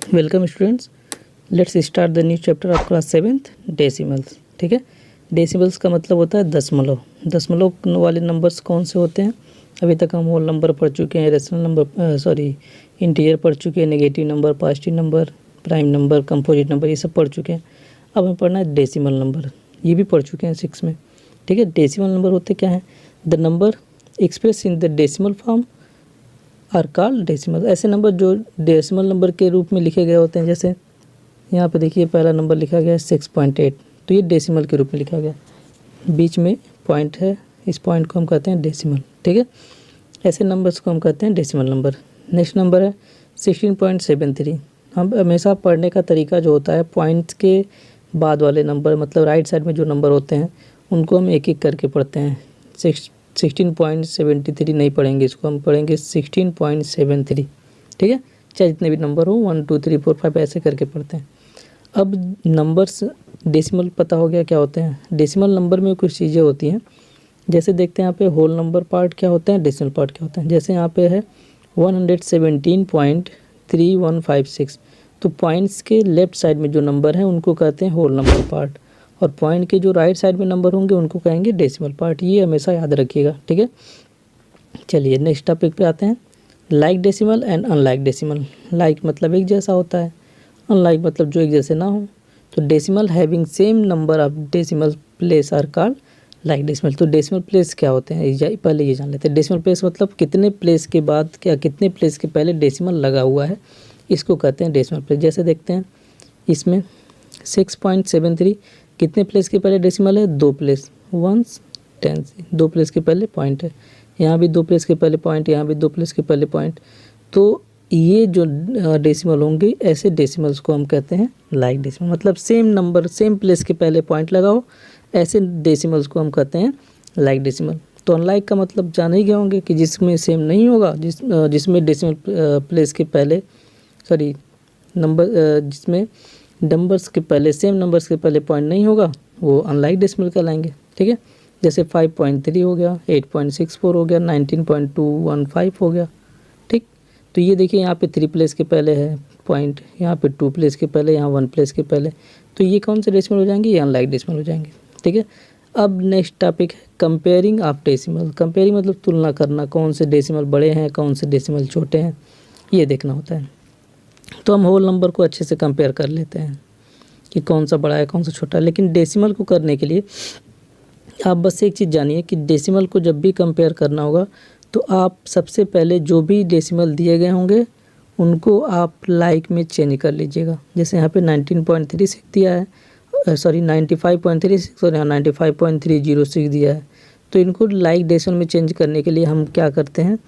Welcome students, let's start the new chapter of class 7th decimals. ठीक है, decimals का मतलब होता है दशमलव। दशमलव वाले नंबर्स कौन से होते हैं? अभी तक हम होल नंबर पढ़ चुके हैं, रेशनल नंबर इंटीजर पढ़ चुके हैं, negative number, positive number, prime number, composite number, ये सब पढ़ चुके हैं। अब हमें पढ़ना है डेसिमल नंबर, ये भी पढ़ चुके हैं 6 में। ठीक है, डेसिमल नंबर होते क्या हैं? The number express in the decimal form are called decimal. ऐसे नंबर जो डेसिमल नंबर के रूप में लिखे गए होते हैं, जैसे यहाँ पे देखिए पहला नंबर लिखा गया है 6.8, तो ये डेसिमल के रूप में लिखा गया, बीच में पॉइंट है, इस पॉइंट को हम कहते हैं डेसिमल। ठीक है, ऐसे नंबर्स को हम कहते हैं डेसिमल नंबर। नेक्स्ट नंबर है 16.73। हम हमेशा पढ़ने का तरीका जो होता है, पॉइंट्स के बाद वाले नंबर, मतलब राइट साइड में जो नंबर होते हैं उनको हम एक एक करके पढ़ते हैं। 16.73 नहीं पढ़ेंगे, इसको हम पढ़ेंगे 16.73। ठीक है, चाहे जितने भी नंबर हो 1 2 3 4 5 ऐसे करके पढ़ते हैं। अब नंबर्स डेसिमल पता हो गया क्या होते हैं। डेसिमल नंबर में कुछ चीज़ें होती हैं, जैसे देखते हैं यहाँ पे होल नंबर पार्ट क्या होते हैं, डेसिमल पार्ट क्या होते हैं। जैसे यहाँ पे है 117.3156, तो पॉइंट्स के लेफ्ट साइड में जो नंबर है उनको कहते हैं होल नंबर पार्ट, और पॉइंट के जो राइट साइड में नंबर होंगे उनको कहेंगे डेसिमल पार्ट। ये हमेशा याद रखिएगा। ठीक है, चलिए नेक्स्ट टॉपिक पे आते हैं। Like decimal and unlike decimal. Like मतलब एक जैसा होता है, अनलाइक मतलब जो एक जैसे ना हो। तो decimal having same number of decimal place are called like decimal. तो डेसिमल प्लेस क्या होते हैं, पहले ये जान लेते हैं। डेसिमल प्लेस मतलब कितने प्लेस के बाद क्या, कितने प्लेस के पहले डेसिमल लगा हुआ है, इसको कहते हैं डेसिमल प्लेस। जैसे देखते हैं इसमें 6.73 कितने प्लेस के पहले डेसिमल है, 2 प्लेस, 1 10, 2 प्लेस के पहले पॉइंट है। यहाँ भी 2 प्लेस के पहले पॉइंट, यहाँ भी 2 प्लेस के पहले पॉइंट। तो ये जो डेसिमल होंगे, ऐसे डेसिमल्स को हम कहते हैं लाइक डेसिमल। मतलब सेम नंबर सेम प्लेस के पहले पॉइंट लगाओ, ऐसे डेसिमल्स को हम कहते हैं लाइक डेसिमल। तो अनलाइक का मतलब जान ही गए होंगे कि जिसमें सेम नहीं होगा, जिसमें डेसिमल प्लेस के पहले जिसमें नंबर्स के पहले सेम नंबर्स के पहले पॉइंट नहीं होगा, वो अनलाइक डेसिमल कहलाएंगे। ठीक है, जैसे 5.3 हो गया, 8.64 हो गया, 19.215 हो गया। ठीक, तो ये देखिए यहाँ पे 3 प्लेस के पहले है पॉइंट, यहाँ पे 2 प्लेस के पहले, यहाँ 1 प्लेस के पहले, तो ये कौन से डेसिमल हो जाएंगे, ये अनलाइक डेसिमल हो जाएंगे। ठीक है, अब नेक्स्ट टॉपिक है कंपेयरिंग ऑफ डेसिमल। कंपेयरिंग मतलब तुलना करना, कौन से डेसिमल बड़े हैं, कौन से डेसिमल छोटे हैं, ये देखना होता है। तो हम होल नंबर को अच्छे से कंपेयर कर लेते हैं कि कौन सा बड़ा है, कौन सा छोटा है। लेकिन डेसिमल को करने के लिए आप बस एक चीज़ जानिए कि डेसिमल को जब भी कंपेयर करना होगा तो आप सबसे पहले जो भी डेसिमल दिए गए होंगे उनको आप लाइक में चेंज कर लीजिएगा। जैसे यहाँ पे 19.36 दिया है, 95.36 और यहाँ 95.306 दिया है। तो इनको लाइक डेसिमल में चेंज करने के लिए हम क्या करते हैं,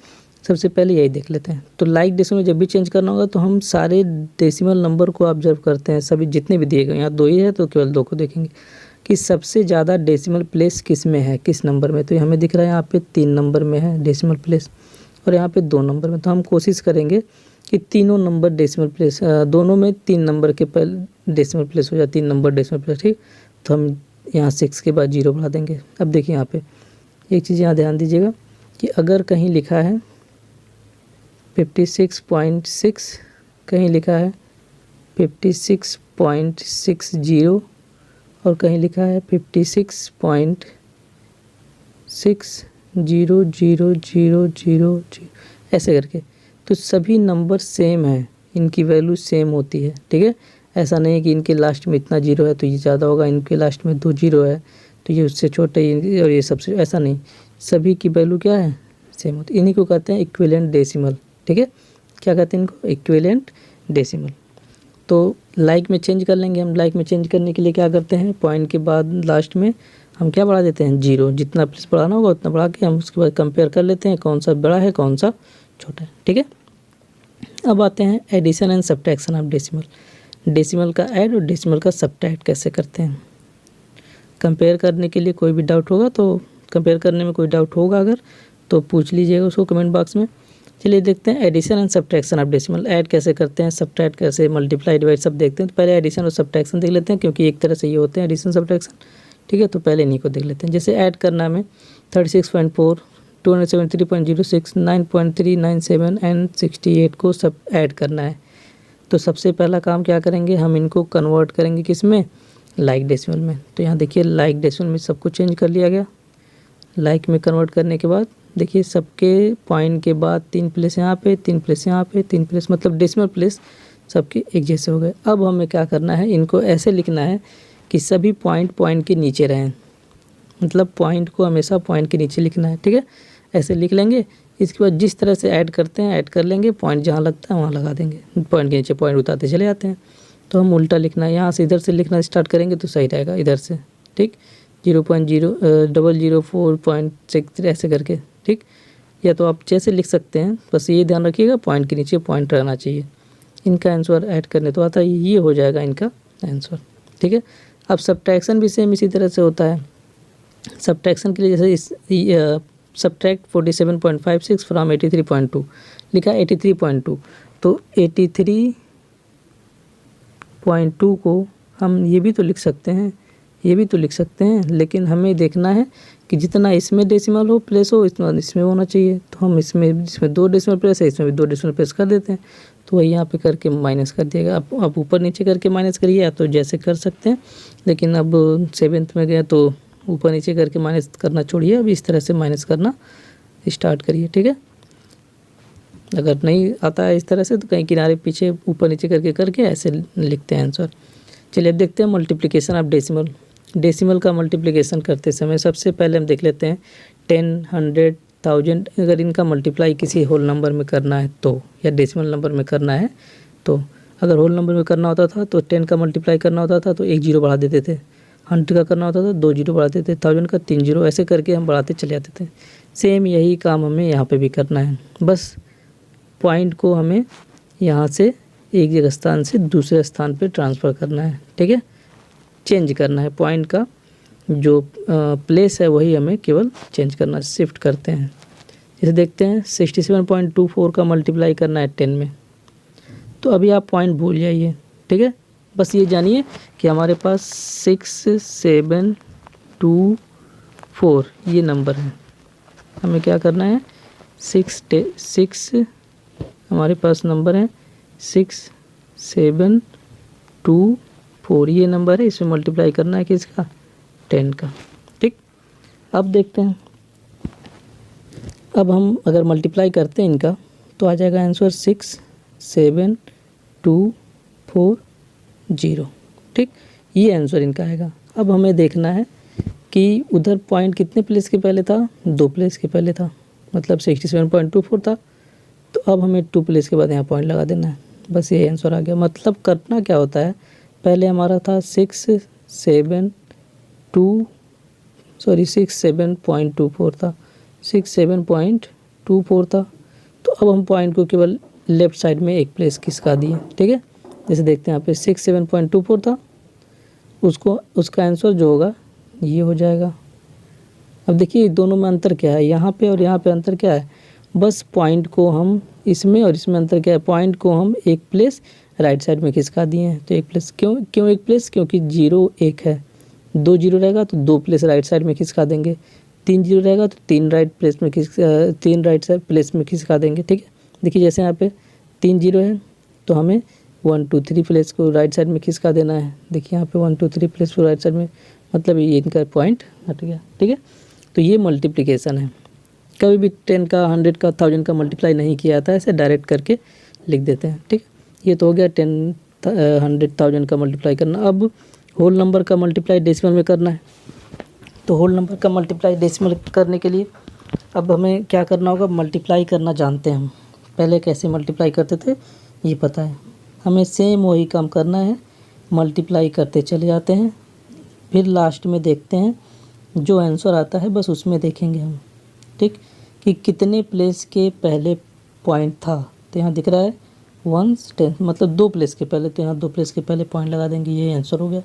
सबसे पहले यही देख लेते हैं। तो लाइक डेसिमल जब भी चेंज करना होगा तो हम सारे डेसिमल नंबर को ऑब्जर्व करते हैं, सभी जितने भी दिए गए, यहाँ 2 ही है तो केवल 2 को देखेंगे कि सबसे ज़्यादा डेसिमल प्लेस किस में है, किस नंबर में। तो हमें दिख रहा है यहाँ पे 3 नंबर में है डेसिमल प्लेस, और यहाँ पे 2 नंबर में। तो हम कोशिश करेंगे कि तीनों नंबर डेसिमल प्लेस, दोनों में 3 नंबर के पहले डेसिमल प्लेस हो जाए, 3 नंबर डेसिमल प्लेस। ठीक, तो हम यहाँ 6 के बाद 0 बढ़ा देंगे। अब देखिए यहाँ पे एक चीज़ यहाँ ध्यान दीजिएगा कि अगर कहीं लिखा है 56.6, कहीं लिखा है 56.60 और कहीं लिखा है 56.60000, ऐसे करके, तो सभी नंबर सेम है, इनकी वैल्यू सेम होती है। ठीक है, ऐसा नहीं है कि इनके लास्ट में इतना 0 है तो ये ज़्यादा होगा, इनके लास्ट में 2 0 है तो ये उससे छोटे और ये सबसे, ऐसा नहीं, सभी की वैल्यू क्या है, सेम होती है। इन्हीं को कहते हैं इक्विवेलेंट डेसिमल। ठीक है, क्या कहते हैं इनको, इक्विवेलेंट डेसिमल। तो लाइक में चेंज कर लेंगे हम। लाइक में चेंज करने के लिए क्या करते हैं, पॉइंट के बाद लास्ट में हम क्या बढ़ा देते हैं, 0। जितना प्लेस बढ़ाना होगा उतना बढ़ा के हम उसके बाद कंपेयर कर लेते हैं कौन सा बड़ा है, कौन सा छोटा है। ठीक है, अब आते हैं addition and subtraction of decimal. Decimal का ऐड और डेसिमल का सब्ट्रैक्ट कैसे करते हैं। कंपेयर करने के लिए कोई भी डाउट होगा तो, कंपेयर करने में कोई डाउट होगा अगर तो पूछ लीजिएगा उसको कमेंट बॉक्स में। चलिए देखते हैं addition and subtraction of decimal. Add कैसे करते हैं, सब्ट्रैक्ट कैसे, मल्टीप्लाई डिवाइड सब देखते हैं। तो पहले एडिशन और सब्ट्रैक्शन देख लेते हैं, क्योंकि एक तरह से ये होते हैं एडिशन सब्ट्रैक्शन। ठीक है, तो पहले इन्हीं को देख लेते हैं। जैसे ऐड करना में 36.4, 273.06, 9.397 एंड 68 को सब ऐड करना है। तो सबसे पहला काम क्या करेंगे, हम इनको कन्वर्ट करेंगे किस में, लाइक डेसिमल में। तो यहाँ देखिए लाइक डेसिमल में सबको चेंज कर लिया गया। लाइक में कन्वर्ट करने के बाद देखिए सबके पॉइंट के बाद 3 प्लेस यहाँ पे, 3 प्लेस यहाँ पे, 3 प्लेस, मतलब डेसिमल प्लेस सबके एक जैसे हो गए। अब हमें क्या करना है, इनको ऐसे लिखना है कि सभी पॉइंट के नीचे रहें, मतलब पॉइंट को हमेशा पॉइंट के नीचे लिखना है। ठीक है, ऐसे लिख लेंगे। इसके बाद जिस तरह से ऐड करते हैं ऐड कर लेंगे, पॉइंट जहाँ लगता है वहाँ लगा देंगे, पॉइंट के नीचे पॉइंट उतारते चले जाते हैं। तो हम उल्टा लिखना है, यहाँ से इधर से लिखना स्टार्ट करेंगे तो सही रहेगा, इधर से। ठीक, 0.00004.63 ऐसे करके। ठीक, या तो आप जैसे लिख सकते हैं, बस ये ध्यान रखिएगा पॉइंट के नीचे पॉइंट रहना चाहिए। इनका आंसर ऐड करने तो आता है, ये हो जाएगा इनका आंसर। ठीक है, अब सब्ट्रैक्शन भी सेम इसी तरह से होता है। सब्ट्रैक्शन के लिए जैसे इस सब्ट्रैक्ट 47.56 फ्रॉम 83.2 लिखा 83.2, तो 83.2 को हम ये भी तो लिख सकते हैं, ये भी तो लिख सकते हैं, लेकिन हमें देखना है कि जितना इसमें डेसिमल हो प्लेस हो इतना इसमें होना चाहिए। तो हम इसमें 2 डेसिमल प्लेस है, इसमें भी 2 डेसिमल प्लेस कर देते हैं। तो वही यहाँ पे करके माइनस कर दिएगा। आप ऊपर नीचे करके माइनस करिए, या तो जैसे कर सकते हैं, लेकिन अब 7th में गया तो ऊपर नीचे करके माइनस करना छोड़िए, अब इस तरह से माइनस करना स्टार्ट करिए। ठीक है, अगर नहीं आता है इस तरह से तो कहीं किनारे पीछे ऊपर नीचे करके ऐसे लिखते हैं आंसर। चलिए अब देखते हैं मल्टीप्लिकेशन ऑफ डेसिमल। डेसिमल का मल्टीप्लिकेशन करते समय सबसे पहले हम देख लेते हैं 10, 100, 1000। अगर इनका मल्टीप्लाई किसी होल नंबर में करना है तो, या डेसिमल नंबर में करना है तो, अगर होल नंबर में करना होता था तो 10 का मल्टीप्लाई करना होता था तो 1 0 बढ़ा देते थे, 100 का करना होता था 2 0 बढ़ा देते थे, 1000 का 3 0, ऐसे करके हम बढ़ाते चले जाते थे। सेम यही काम हमें यहाँ पे भी करना है। बस पॉइंट को हमें यहाँ से एक जगह स्थान से दूसरे स्थान पे ट्रांसफ़र करना है। ठीक है, चेंज करना है, पॉइंट का जो प्लेस है वही हमें केवल चेंज करना है, शिफ्ट करते हैं। जैसे देखते हैं 67.24 का मल्टीप्लाई करना है 10 में, तो अभी आप पॉइंट भूल जाइए। ठीक है, बस ये जानिए कि हमारे पास 6724 ये नंबर है। हमें क्या करना है, 6 हमारे पास नंबर है 6724 ये नंबर है, इसमें मल्टीप्लाई करना है किसका, 10 का। ठीक, अब देखते हैं, अब हम अगर मल्टीप्लाई करते हैं इनका तो आ जाएगा आंसर 67240। ठीक, ये आंसर इनका आएगा। अब हमें देखना है कि उधर पॉइंट कितने प्लेस के पहले था, 2 प्लेस के पहले था, मतलब 67.24 था। तो अब हमें 2 प्लेस के बाद यहाँ पॉइंट लगा देना है, बस ये आंसर आ गया। मतलब करना क्या होता है, पहले हमारा था 67.24 था, 67.24 था। तो अब हम पॉइंट को केवल लेफ़्ट साइड में एक प्लेस खिसका दिए। ठीक है, जैसे देखते हैं यहाँ पे 67.24 था, उसका आंसर जो होगा ये हो जाएगा। अब देखिए दोनों में अंतर क्या है, यहाँ पे और यहाँ पे अंतर क्या है, बस पॉइंट को हम इसमें और इसमें अंतर क्या है, पॉइंट को हम एक प्लेस राइट साइड में खिसका दिए हैं। तो एक प्लेस क्यों एक प्लेस, क्योंकि 0 1 है, 2 0 रहेगा तो 2 प्लेस राइट साइड में खिसका देंगे, 3 0 रहेगा तो 3 राइट साइड प्लेस में खिसका देंगे। ठीक है, देखिए जैसे यहाँ पे 3 0 है तो हमें 1 2 3 प्लेस को राइट साइड में खिसका देना है। देखिए यहाँ पे 1 2 3 प्लेस को राइट साइड में, मतलब ये इनका पॉइंट हट गया। ठीक है, तो ये मल्टीप्लिकेशन है। कभी भी 10 का 100 का 1000 का मल्टीप्लाई नहीं किया जाता है, ऐसे डायरेक्ट करके लिख देते हैं। ठीक, ये तो हो गया 10 100 1000 का मल्टीप्लाई करना। अब होल नंबर का मल्टीप्लाई डेसिमल में करना है। तो होल नंबर का मल्टीप्लाई डेसिमल करने के लिए अब हमें क्या करना होगा, मल्टीप्लाई करना जानते हैं हम, पहले कैसे मल्टीप्लाई करते थे ये पता है, हमें सेम वही काम करना है, मल्टीप्लाई करते चले जाते हैं, फिर लास्ट में देखते हैं जो आंसर आता है बस उसमें देखेंगे हम। ठीक, कि कितने प्लेस के पहले पॉइंट था। तो यहाँ दिख रहा है 1 10, मतलब 2 प्लेस के पहले, तो यहाँ 2 प्लेस के पहले पॉइंट लगा देंगे, ये आंसर हो गया।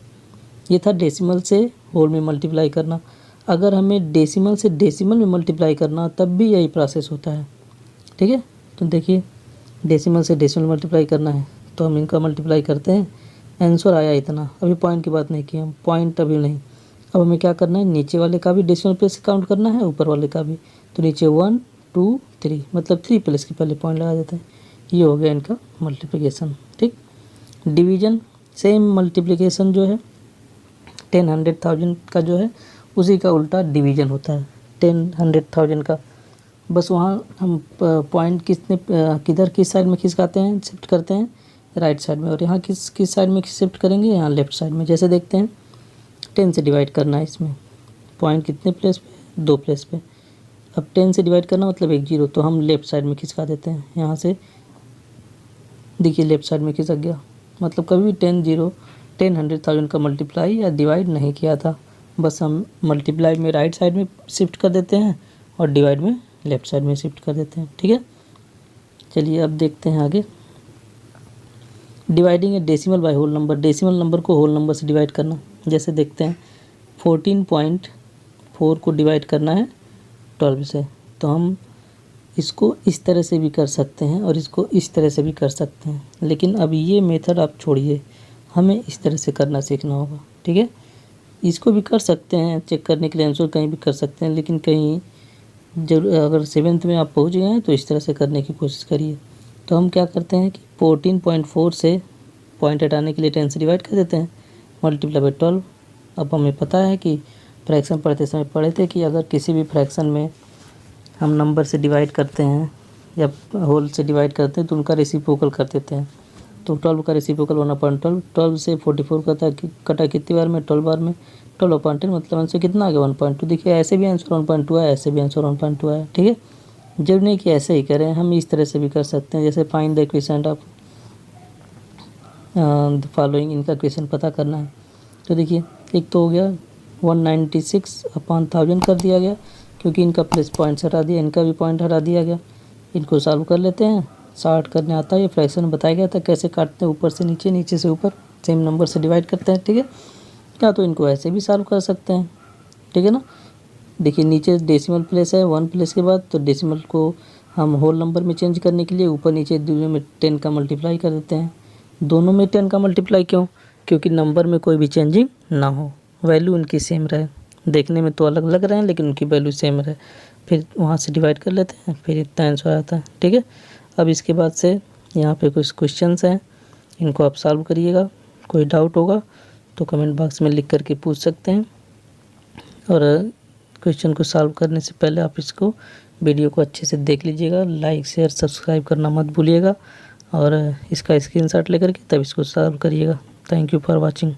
ये था डेसिमल से होल में मल्टीप्लाई करना। अगर हमें डेसिमल से डेसिमल में मल्टीप्लाई करना तब भी यही प्रोसेस होता है। ठीक है, तो देखिए डेसिमल से डेसिमल मल्टीप्लाई करना है तो हम इनका मल्टीप्लाई करते हैं, आंसर आया इतना। अभी पॉइंट की बात नहीं की हम, पॉइंट अभी नहीं। अब हमें क्या करना है, नीचे वाले का भी डेसिमल प्लेस काउंट करना है, ऊपर वाले का भी। तो नीचे 1 2 3, मतलब 3 प्लेस के पहले पॉइंट लगा देते हैं। ये हो गया इनका मल्टीप्लिकेशन। ठीक, डिवीज़न सेम मल्टीप्लिकेशन जो है 10 100,000 का जो है उसी का उल्टा डिवीज़न होता है 10 100,000 का। बस वहाँ हम पॉइंट किधर किस साइड में खिसकाते हैं, शिफ्ट करते हैं राइट साइड में, और यहाँ किस साइड में शिफ्ट करेंगे, यहाँ लेफ़्ट साइड में। जैसे देखते हैं 10 से डिवाइड करना है इसमें, पॉइंट कितने प्लेस पे, 2 प्लेस पे। अब 10 से डिवाइड करना मतलब 1 0, तो हम लेफ़्ट साइड में खिसका देते हैं यहाँ से। देखिए लेफ़्ट साइड में खिसक गया, मतलब कभी भी 10 100,000 का मल्टीप्लाई या डिवाइड नहीं किया था। बस हम मल्टीप्लाई में राइट साइड में शिफ्ट कर देते हैं और डिवाइड में लेफ़्ट साइड में शिफ्ट कर देते हैं। ठीक है, चलिए अब देखते हैं आगे। Dividing a decimal by whole number, decimal number को होल नंबर से डिवाइड करना। जैसे देखते हैं 14.4 को डिवाइड करना है 12 से, तो हम इसको इस तरह से भी कर सकते हैं और इसको इस तरह से भी कर सकते हैं, लेकिन अब ये मेथड आप छोड़िए, हमें इस तरह से करना सीखना होगा। ठीक है, इसको भी कर सकते हैं, चेक करने के लिए आंसर कहीं भी कर सकते हैं, लेकिन कहीं जरूर अगर 7th में आप पहुंच गए हैं तो इस तरह से करने की कोशिश करिए। तो हम क्या करते हैं कि 14.4 से पॉइंट हटाने के लिए 10 से डिवाइड कर देते हैं, मल्टीप्लाई बाय 12। अब हमें पता है कि फ्रैक्शन पढ़ते समय पढ़े थे कि अगर किसी भी फ्रैक्शन में हम नंबर से डिवाइड करते हैं या होल से डिवाइड करते हैं तो उनका रेसिप्रोकल कर देते हैं। तो 12 का रेसिप्रोकल 1/12, 12 से 44 कटा कितनी बार में, 12 बार में, 12/10 मतलब आंसर कितना आ गया 1.2। देखिए ऐसे भी आंसर 1.2 है, ऐसे भी आंसर 1.2 है। ठीक है, जरूरी नहीं कि ऐसे ही करें, हम इस तरह से भी कर सकते हैं। जैसे find the equation of the following, इनका इक्वेशन पता करना है। तो देखिए एक तो हो गया 196/1000 कर दिया गया, क्योंकि इनका प्लस पॉइंट हटा दिया, इनका भी पॉइंट हटा दिया गया। इनको सॉल्व कर लेते हैं, 60 करने आता है। ये फ्रैक्शन में बताया गया था कैसे काटते हैं, ऊपर से नीचे, नीचे से ऊपर, सेम नंबर से डिवाइड करते हैं। ठीक है, या तो इनको ऐसे भी सॉल्व कर सकते हैं। ठीक है ना, देखिए नीचे डेसिमल प्लेस है 1 प्लेस के बाद, तो डेसिमल को हम होल नंबर में चेंज करने के लिए ऊपर नीचे दोनों में 10 का मल्टीप्लाई कर देते हैं। दोनों में 10 का मल्टीप्लाई क्यों, क्योंकि नंबर में कोई भी चेंजिंग ना हो, वैल्यू उनकी सेम रहे। देखने में तो अलग लग रहे हैं लेकिन उनकी वैल्यू सेम रहे, फिर वहाँ से डिवाइड कर लेते हैं, फिर इतना आंसर आता है। ठीक है, अब इसके बाद से यहाँ पे कुछ क्वेश्चंस हैं, इनको आप सॉल्व करिएगा। कोई डाउट होगा तो कमेंट बॉक्स में लिख करके पूछ सकते हैं, और क्वेश्चन को सॉल्व करने से पहले आप इसको वीडियो को अच्छे से देख लीजिएगा, लाइक शेयर सब्सक्राइब करना मत भूलिएगा, और इसका स्क्रीनशॉट लेकर के तब इसको सॉल्व करिएगा। Thank you for watching.